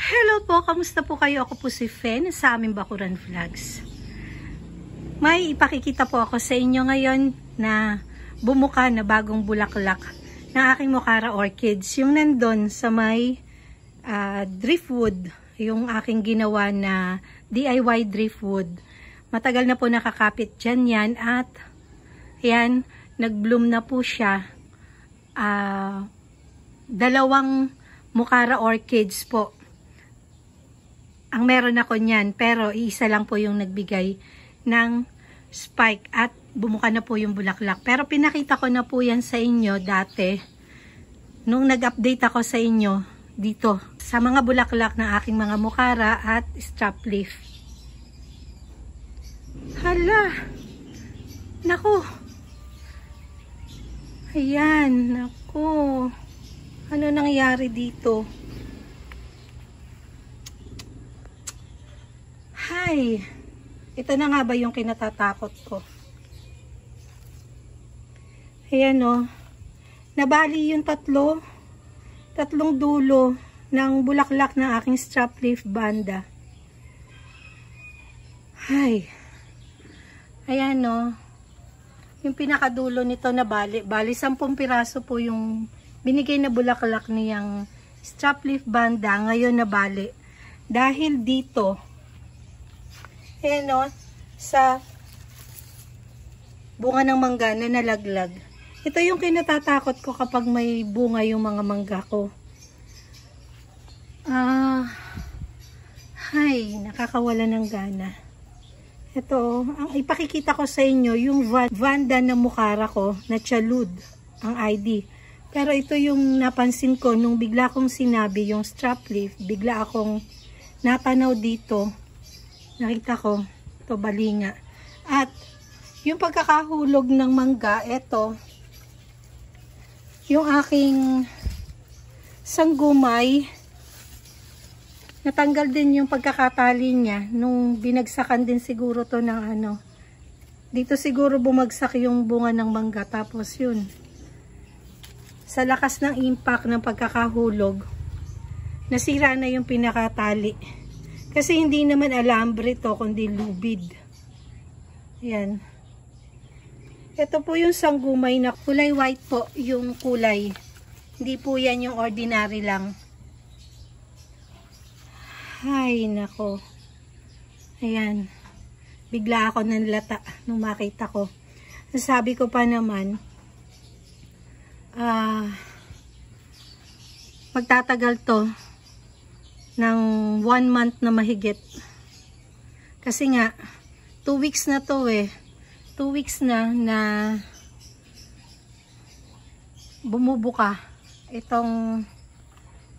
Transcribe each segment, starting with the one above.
Hello po, kamusta po kayo? Ako po si Fen sa aming Bakuran Vlogs. May ipakikita po ako sa inyo ngayon na bumuka na bagong bulaklak ng aking Mocara Orchids. Yung nandun sa may driftwood, yung aking ginawa na DIY driftwood. Matagal na po nakakapit dyan yan at yan, nag-bloom na po siya. Dalawang Mocara Orchids po ang meron ako niyan, pero isa lang po yung nagbigay ng spike at bumuka na po yung bulaklak. Pero pinakita ko na po yan sa inyo dati nung nag-update ako sa inyo dito sa mga bulaklak ng aking mga Mocara at strap leaf. Hala! Naku! Ayan, naku! Ano nangyari dito? Hi! Ito na nga ba yung kinatatakot ko? Ayan o. Nabali yung tatlong dulo ng bulaklak ng aking strap leaf banda. Hi! Ayan o. Yung pinakadulo nito nabali. Bali 10 piraso po yung binigay na bulaklak niyang strap leaf banda. Ngayon nabali. Dahil dito, ayan o, sa bunga ng mangga na nalaglag. Ito yung kinatatakot ko kapag may bunga yung mga mangga ko. Nakakawala ng gana. Ito, ang ipakikita ko sa inyo, yung Vanda na Mocara ko, na Chalud, ang ID. Pero ito yung napansin ko nung bigla kong sinabi yung strap leaf, bigla akong napanaw dito. Nakita ko, ito balinga. At yung pagkakahulog ng mangga, ito, yung aking sanggumay, natanggal din yung pagkakatali niya nung binagsakan din siguro to ng ano. Dito siguro bumagsak yung bunga ng mangga. Tapos yun, sa lakas ng impact ng pagkakahulog, nasira na yung pinakatali. Kasi hindi naman alambre to, kundi lubid. Ayan. Ito po yung sanggumay na kulay white po yung kulay. Hindi po yan yung ordinary lang. Ay, nako. Ayan. Bigla ako nanlata nung makita ko. Sabi ko pa naman, magtatagal to ng 1 month na mahigit. Kasi nga 2 weeks na to 2 weeks na bumubuka itong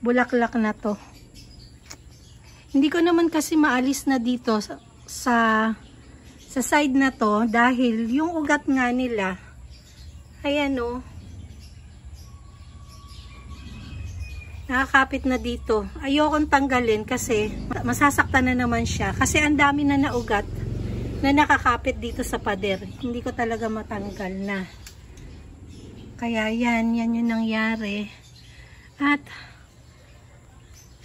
bulaklak na to. Hindi ko naman kasi maalis na dito sa side na to dahil yung ugat nga nila, ayan o, nakakapit na dito. Ayokong tanggalin kasi masasaktan na naman siya. Kasi ang dami na naugat na nakakapit dito sa pader. Hindi ko talaga matanggal na. Kaya yan yung nangyari. At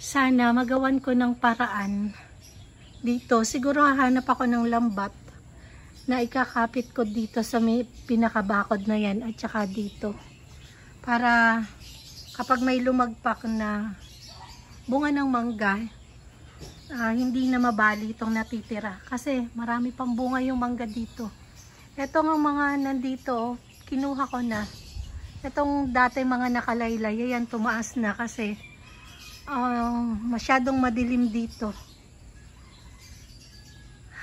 sana magawan ko ng paraan dito. Siguro hahanap ako ng lambat na ikakapit ko dito sa may pinakabakod na yan at saka dito. Para kapag may lumagpak na bunga ng mangga, hindi na mabali itong natitira. Kasi marami pang bunga yung mangga dito. Ito ng mga nandito, kinuha ko na. Itong dati mga nakalaylay, yan tumaas na kasi masyadong madilim dito.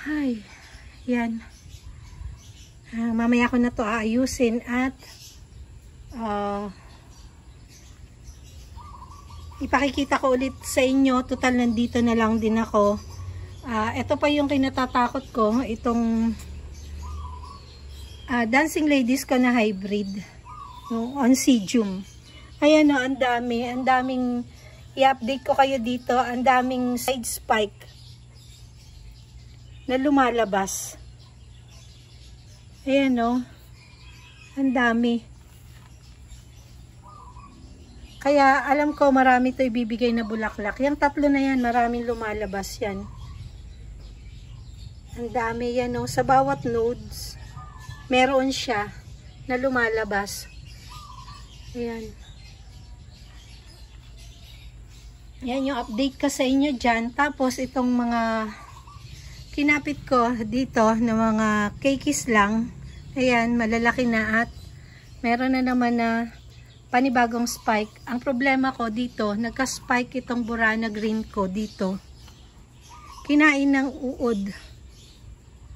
Ay, yan. Mamaya ko na to aayusin at ipakikita ko ulit sa inyo. Total nandito na lang din ako. Ito pa yung kinatatakot ko, itong Dancing Ladies ko na hybrid, no, Oncidium. Ayan o, ang daming i-update ko kayo dito. Ang daming side spike na lumalabas. Ayan o, ang dami. Kaya alam ko marami to ibibigay na bulaklak. Yung tatlo na yan, maraming lumalabas yan. Ang dami yan, no? Sa bawat nodes, meron siya na lumalabas. Ayan. Yan yung update ko sa inyo dyan. Tapos itong mga kinapit ko dito na mga cakeys lang. Ayan, malalaki na at meron na naman na panibagong spike. Ang problema ko dito, nagka-spike itong burana green ko dito. Kinain ng uod.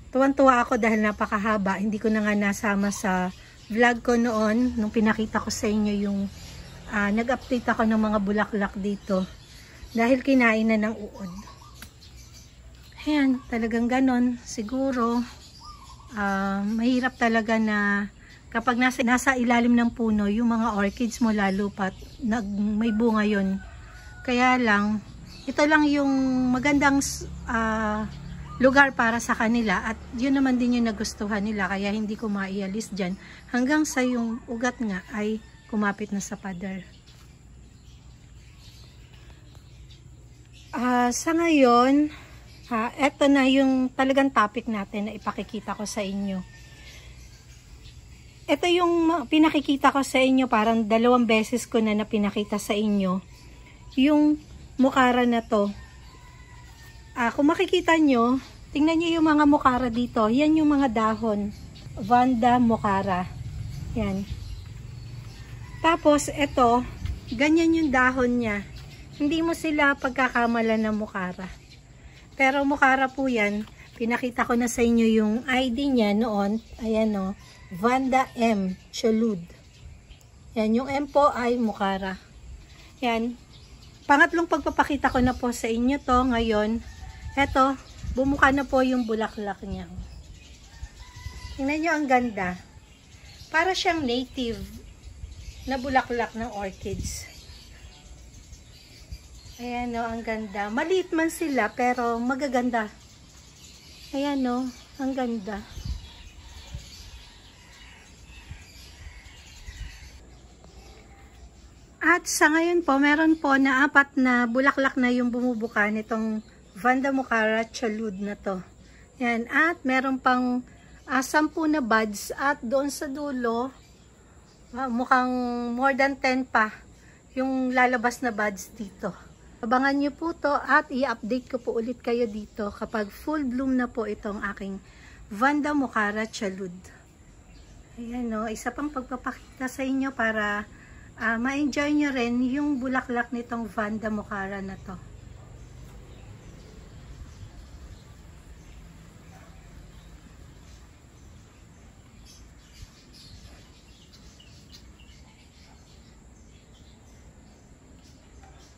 Tuwan-tuwa ako dahil napakahaba. Hindi ko na nga nasama sa vlog ko noon nung pinakita ko sa inyo yung nag-update ako ng mga bulaklak dito. Dahil kinain na ng uod. Ayan, talagang ganon. Siguro, mahirap talaga na kapag nasa ilalim ng puno, yung mga orchids mo lalo pat may bunga yun. Kaya lang, ito lang yung magandang lugar para sa kanila at yun naman din yung nagustuhan nila kaya hindi ko maialis dyan hanggang sa yung ugat nga ay kumapit na sa pader. Sa ngayon, eto na yung talagang topic natin na ipakikita ko sa inyo. Ito yung pinakikita ko sa inyo, parang 2 beses ko na pinakita sa inyo yung mukara na to. Kung makikita nyo, tingnan nyo yung mga mukara dito. Yan yung mga dahon. Vanda mukara. Yan. Tapos, ito, ganyan yung dahon niya. Hindi mo sila pagkakamalan ng mukara. Pero mukara po yan. Pinakita ko na sa inyo yung ID niya noon. Ayan o. Vanda M. Chalud. Yan. Yung M po ay mukara. Yan. Pangatlong pagpapakita ko na po sa inyo to ngayon. Eto, bumuka na po yung bulaklak niya. Tingnan nyo ang ganda. Para siyang native na bulaklak ng orchids. Ayan o, ang ganda. Maliit man sila pero magaganda. Ayan o, ang ganda. At sa ngayon po, meron po na 4 na bulaklak na yung bumubuka nitong Vanda mukara Chalud na to. Yan. At meron pang 10 na buds at doon sa dulo mukhang more than 10 pa yung lalabas na buds dito. Abangan nyo po to at i-update ko po ulit kayo dito kapag full bloom na po itong aking Vanda mukara Chalud. Ayan o, isa pang pagpapakita sa inyo para ma-enjoy nyo rin yung bulaklak nitong Vanda mukara na to.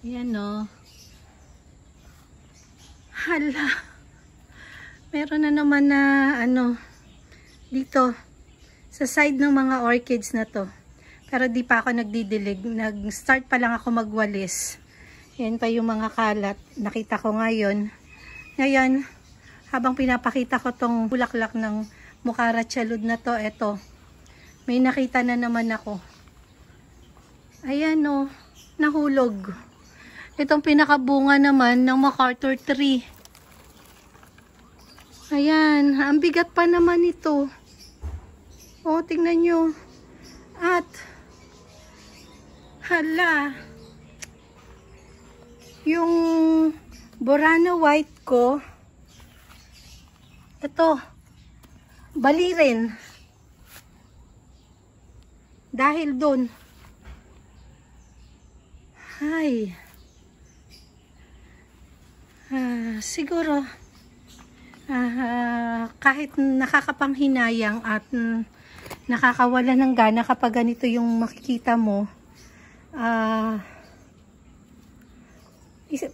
Ayan o. Hala. Meron na naman na dito sa side ng mga orchids na to. Pero di pa ako nagdidilig. Nag-start pa lang ako magwalis. Yan pa yung mga kalat. Nakita ko ngayon. Ngayon, habang pinapakita ko tong bulaklak ng mukara Chalud na to, eto. May nakita na naman ako. Ayan o. Nahulog. Itong pinakabunga naman ng MacArthur tree. Ayan, ang bigat pa naman ito. O, tingnan nyo. At, hala, yung Burana white ko, ito, bali rin. Dahil dun. Ay, siguro kahit nakakapanghinayang at nakakawala ng gana kapag ganito yung makikita mo,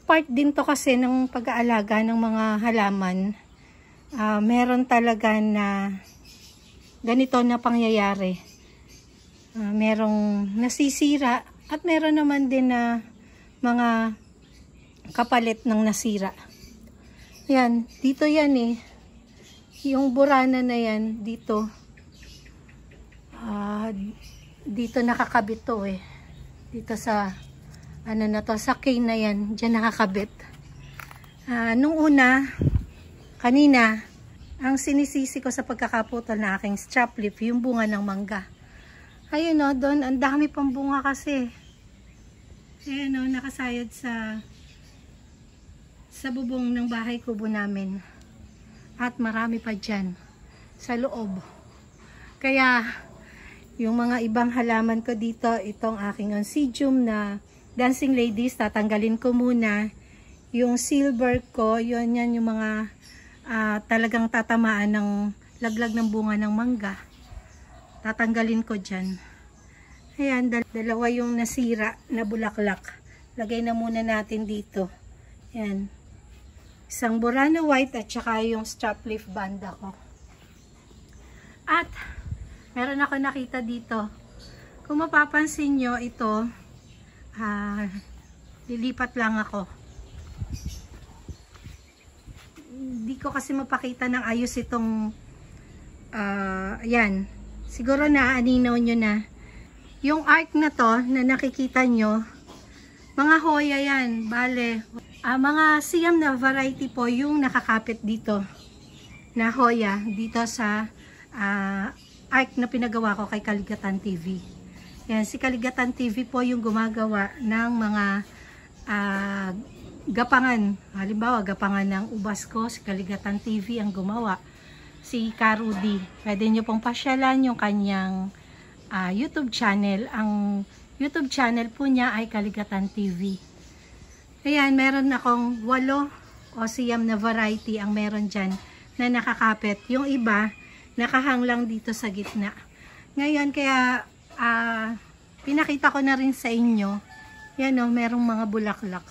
part din to kasi ng pag-aalaga ng mga halaman. Meron talaga na ganito na pangyayari. Merong nasisira at meron naman din na mga kapalit ng nasira. Yan, dito yan eh. Yung burana na yan, dito. Dito nakakabit to eh. Dito sa ano na to, sa cane na yan, dyan nakakabit. Nung una, kanina, ang sinisisi ko sa pagkakaputol na aking strap leaf, yung bunga ng mangga. Ayun o, doon, ang dami pang bunga kasi. Ayun o, nakasayad sa bubong ng bahay kubo namin. At marami pa dyan, sa loob. Kaya, yung mga ibang halaman ko dito, itong aking oncidium na dancing ladies, tatanggalin ko muna. Yung silver ko, yun yan yung mga talagang tatamaan ng laglag ng bunga ng mangga. Tatanggalin ko dyan. Ayan, dalawa yung nasira na bulaklak. Lagay na muna natin dito. Ayan. Isang Burano White at saka yung strap leaf banda ko. At, meron ako nakita dito. Kung mapapansin nyo, ito, lilipat lang ako. Hindi ko kasi mapakita ng ayos itong ayan, siguro naaninaw nyo na yung arc na to na nakikita nyo, mga hoya yan, bale mga siyam na variety po yung nakakapit dito na hoya dito sa arc na pinagawa ko kay Kaligatan TV. Yan, si Kaligatan TV po yung gumagawa ng mga gapangan. Halimbawa, gapangan ng ubas ko, si Kaligatan TV ang gumawa. Si Karudi. Pwede nyo pong pasyalan yung kanyang YouTube channel. Ang YouTube channel po niya ay Kaligatan TV. Ayan, meron akong 8 o siyam na variety ang meron dyan na nakakapit. Yung iba, nakahang lang dito sa gitna. Ngayon, kaya pinakita ko na rin sa inyo. Yan o, merong mga bulaklak.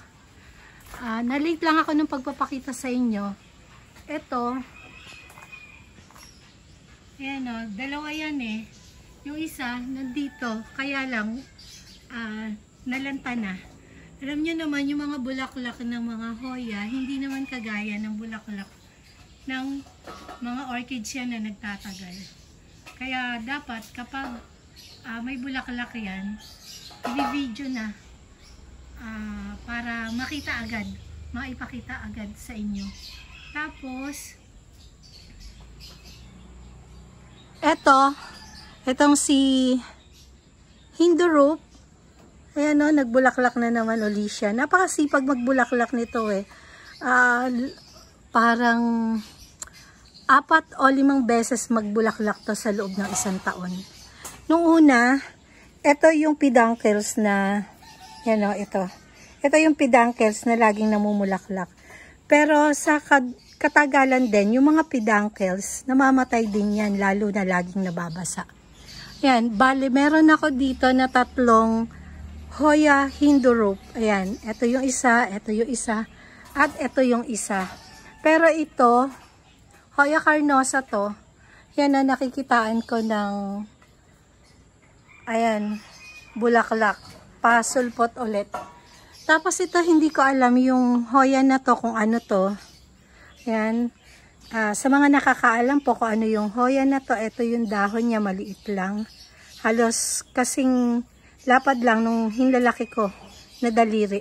Na-late lang ako ng pagpapakita sa inyo. Ito, ayan o, dalawa yan eh. Yung isa, nandito, kaya lang, nalanta na. Alam nyo naman, yung mga bulaklak ng mga hoya, hindi naman kagaya ng bulaklak ng mga orchids yan na nagtatagal. Kaya dapat, kapag may bulaklak yan, i-video na. Para makita agad, maipakita agad sa inyo. Tapos etong si Hindu rope, ayan o, nagbulaklak na naman uli siya. Napakasipag magbulaklak nito eh. Parang 4 o 5 beses magbulaklak to sa loob ng 1 taon. Nung una, ito yung peduncles na yan o, ito. Ito yung peduncles na laging namumulaklak. Pero sa katagalan din, yung mga peduncles, namamatay din yan, lalo na laging nababasa. Yan, bali, meron ako dito na 3 Hoya Hindu rope. Ayan, ito yung isa, at ito yung isa. Pero ito, Hoya carnosa to, yan na nakikitaan ko ng, ayan, bulaklak. Pasulpot ulit. Tapos ito, hindi ko alam yung hoya na to kung ano to. Ayan. Sa mga nakakaalam po kung ano yung hoya na to, ito yung dahon niya, maliit lang. Halos kasing lapad lang nung hinlalaki ko na daliri.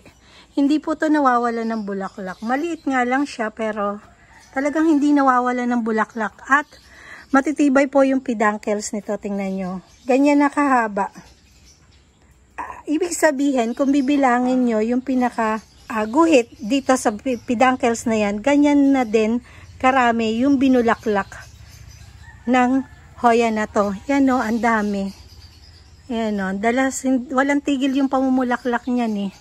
Hindi po to nawawala ng bulaklak. Maliit nga lang siya pero talagang hindi nawawala ng bulaklak. At matitibay po yung peduncles nito, tingnan nyo. Ganyan nakahaba. Ibig sabihin, kung bibilangin nyo yung pinaka guhit dito sa peduncles na yan, ganyan na din karami yung binulaklak ng hoya na to. Yan o, ang dami. Yan o, walang tigil yung pamumulaklak niyan eh.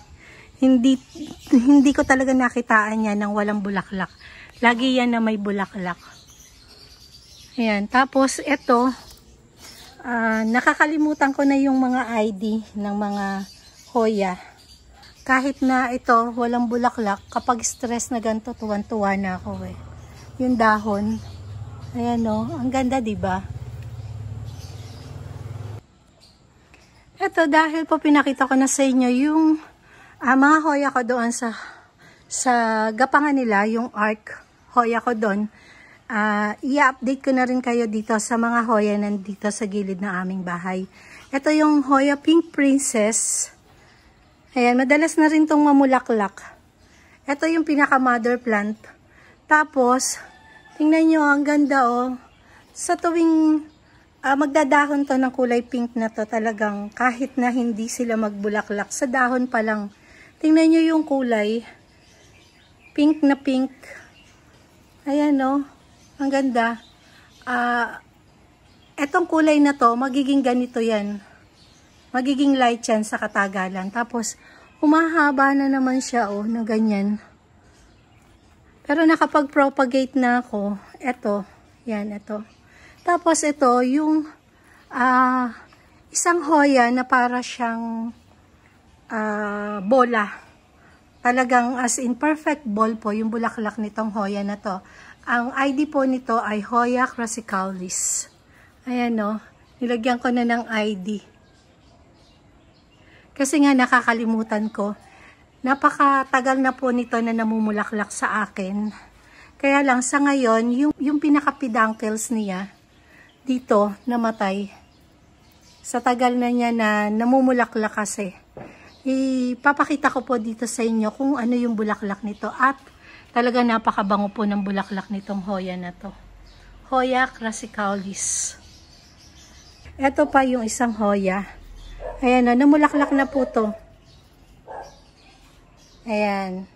Hindi ko talaga nakitaan yan ng walang bulaklak. Lagi yan na may bulaklak. Ayan, tapos ito, nakakalimutan ko na yung mga ID ng mga hoya. Kahit na ito, walang bulaklak, kapag stress na ganito, tuwan-tuwa na ako eh. Yung dahon, ayan o, ang ganda diba? Ito, dahil po pinakita ko na sa inyo yung mga hoya ko doon sa gapangan nila, yung arc hoya ko doon. I-update ko na rin kayo dito sa mga hoya nandito sa gilid ng aming bahay. Ito yung Hoya Pink Princess. Ayan, madalas na rin tong mamulaklak. Ito yung pinaka mother plant. Tapos, tingnan nyo, ang ganda oh. Sa tuwing magdadahon to ng kulay pink na to, talagang kahit na hindi sila magbulaklak, sa dahon pa lang. Tingnan nyo yung kulay. Pink na pink. Ayan oh, ang ganda. Etong kulay na to, magiging ganito yan. Magiging light yan sa katagalan. Tapos, humahaba na naman siya oh, na ganyan. Pero nakapag-propagate na ako. Ito, yan, ito. Tapos ito, yung isang hoya na para siyang bola. Talagang as in perfect ball po yung bulaklak nitong hoya na to. Ang ID po nito ay Hoya crassicalis. Ayan o, nilagyan ko na ng ID. Kasi nga nakakalimutan ko. Napakatagal na po nito na namumulaklak sa akin. Kaya lang sa ngayon, yung pinaka-peduncles niya, dito, namatay. Sa tagal na niya na namumulaklak kasi. Ipapakita ko po dito sa inyo kung ano yung bulaklak nito. At talaga napakabango po ng bulaklak nitong hoya na to. Hoya crassicalis. Ito pa yung isang hoya. Ayan na, namulaklak na po to. Ayan,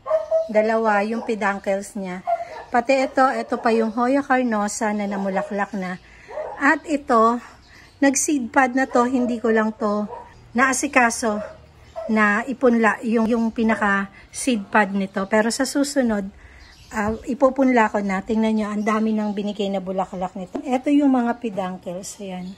dalawa yung peduncles niya. Pati ito pa yung Hoya carnosa na namulaklak na. At ito, nag-seed pod na to, hindi ko lang to naasikaso na ipunla yung pinaka seed pod nito. Pero sa susunod, ipupunla ko na. Tingnan nyo, ang dami ng binigay na bulaklak nito. Ito yung mga peduncles, ayan.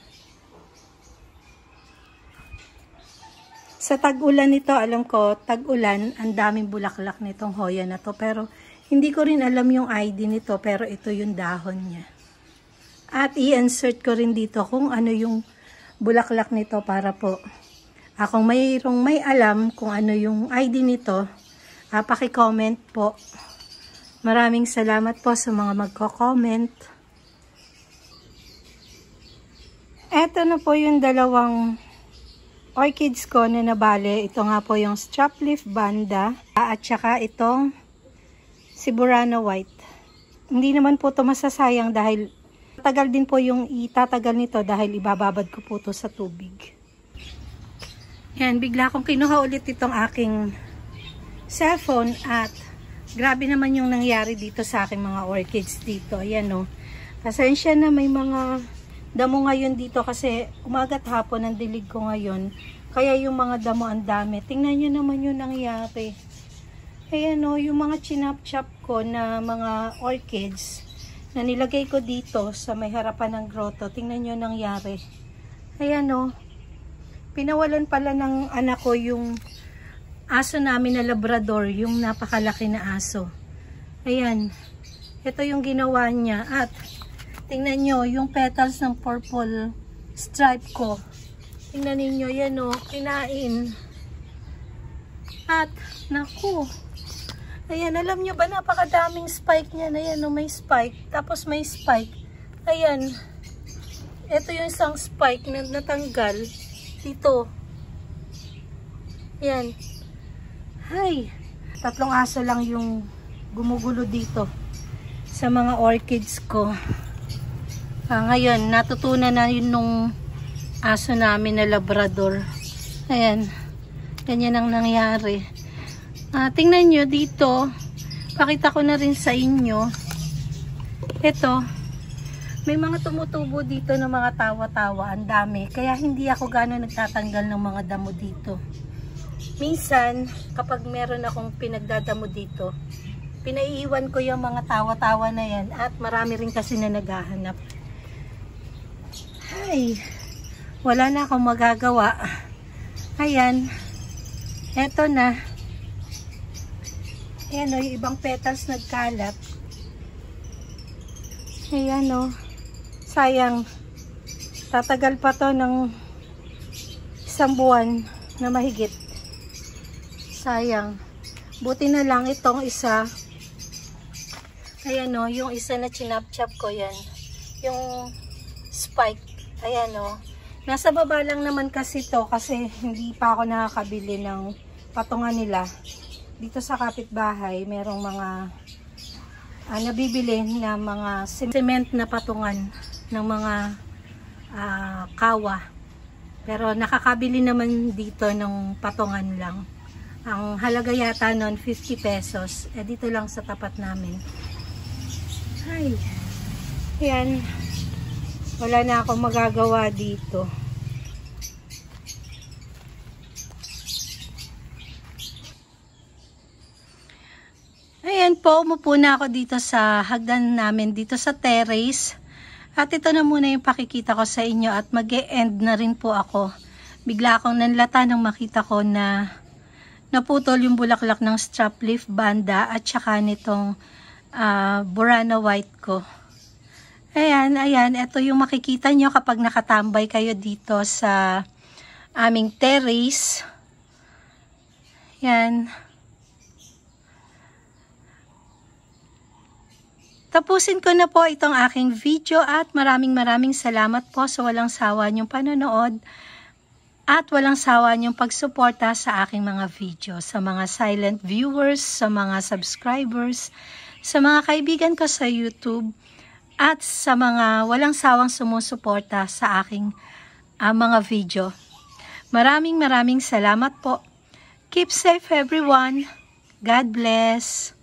Sa tag-ulan nito, alam ko, tag-ulan, ang daming bulaklak nitong hoya na to. Pero, hindi ko rin alam yung ID nito, pero ito yung dahon niya. At i-insert ko rin dito kung ano yung bulaklak nito para po. Kung mayroong may alam kung ano yung ID nito, paki-comment po. Maraming salamat po sa mga magko-comment. Ito na po yung dalawang orchids ko na nabale. Ito nga po yung strap leaf banda at saka itong si Burano white. Hindi naman po ito masasayang dahil tagal din po yung itatagal nito dahil ibababad ko po ito sa tubig. Yan, bigla kong kinuha ulit itong aking cellphone at grabe naman yung nangyari dito sa aking mga orchids dito. Ayan o. Pasensya na, may mga damo ngayon dito kasi umagat hapon ang dilig ko ngayon. Kaya yung mga damo ang dami. Tingnan nyo naman yung nangyari. Ayan o, yung mga chinap-chap ko na mga orchids na nilagay ko dito sa may harapan ng grotto. Tingnan nyo nangyari. Ayan o. Pinawalan pala ng anak ko yung aso namin na Labrador. Yung napakalaki na aso. Ayan. Ito yung ginawa niya. At tingnan nyo, yung petals ng purple stripe ko. Tingnan ninyo, yan o, kinain. At, naku. Ayan, alam nyo ba, napakadaming spike niya. Ayan o, may spike. Tapos may spike. Ayan. Ito yung isang spike na natanggal. Dito. Ayan. Hay. 3 aso lang yung gumugulo dito sa mga orchids ko. Ngayon, natutunan na yun nung aso namin na Labrador. Ayan. Ganyan ang nangyari. Tingnan nyo dito. Pakita ko na rin sa inyo. Ito. May mga tumutubo dito ng mga tawa-tawa. Ang dami. Kaya hindi ako gano'n nagtatanggal ng mga damo dito. Minsan, kapag meron akong pinagdadamo dito, pinaiiwan ko yung mga tawa-tawa na yan. At marami rin kasi na naghahanap. Ay, wala na akong magagawa. Ayan. Eto na. Ayan o, yung ibang petals nagkalat. Ayan o. Sayang. Tatagal pa to ng 1 buwan na mahigit. Sayang. Buti na lang itong isa. Ayan o, yung isa na chinap-chap ko yan. Yung spike. Ayan o. Nasa baba lang naman kasi to kasi hindi pa ako nakakabili ng patungan nila. Dito sa kapitbahay, merong mga nabibili na mga cement na patungan ng mga kawa. Pero nakakabili naman dito ng patungan lang. Ang halaga yata nun 50 pesos. Dito lang sa tapat namin. Ay. Yan. Wala na akong magagawa dito. Ayan po, umupo na ako dito sa hagdan namin, dito sa terrace. At ito na muna yung pakikita ko sa inyo at mag-e-end na rin po ako. Bigla akong nanlata nang makita ko na naputol yung bulaklak ng strap leaf banda at saka nitong burana white ko. Ayan, ito yung makikita nyo kapag nakatambay kayo dito sa aming terrace. Yan. Tapusin ko na po itong aking video at maraming salamat po sa walang sawa niyong panonood at walang sawa niyong pagsuporta sa aking mga video, sa mga silent viewers, sa mga subscribers, sa mga kaibigan ko sa YouTube at sa mga walang sawang sumusuporta sa aking mga video. Maraming salamat po. Keep safe everyone. God bless.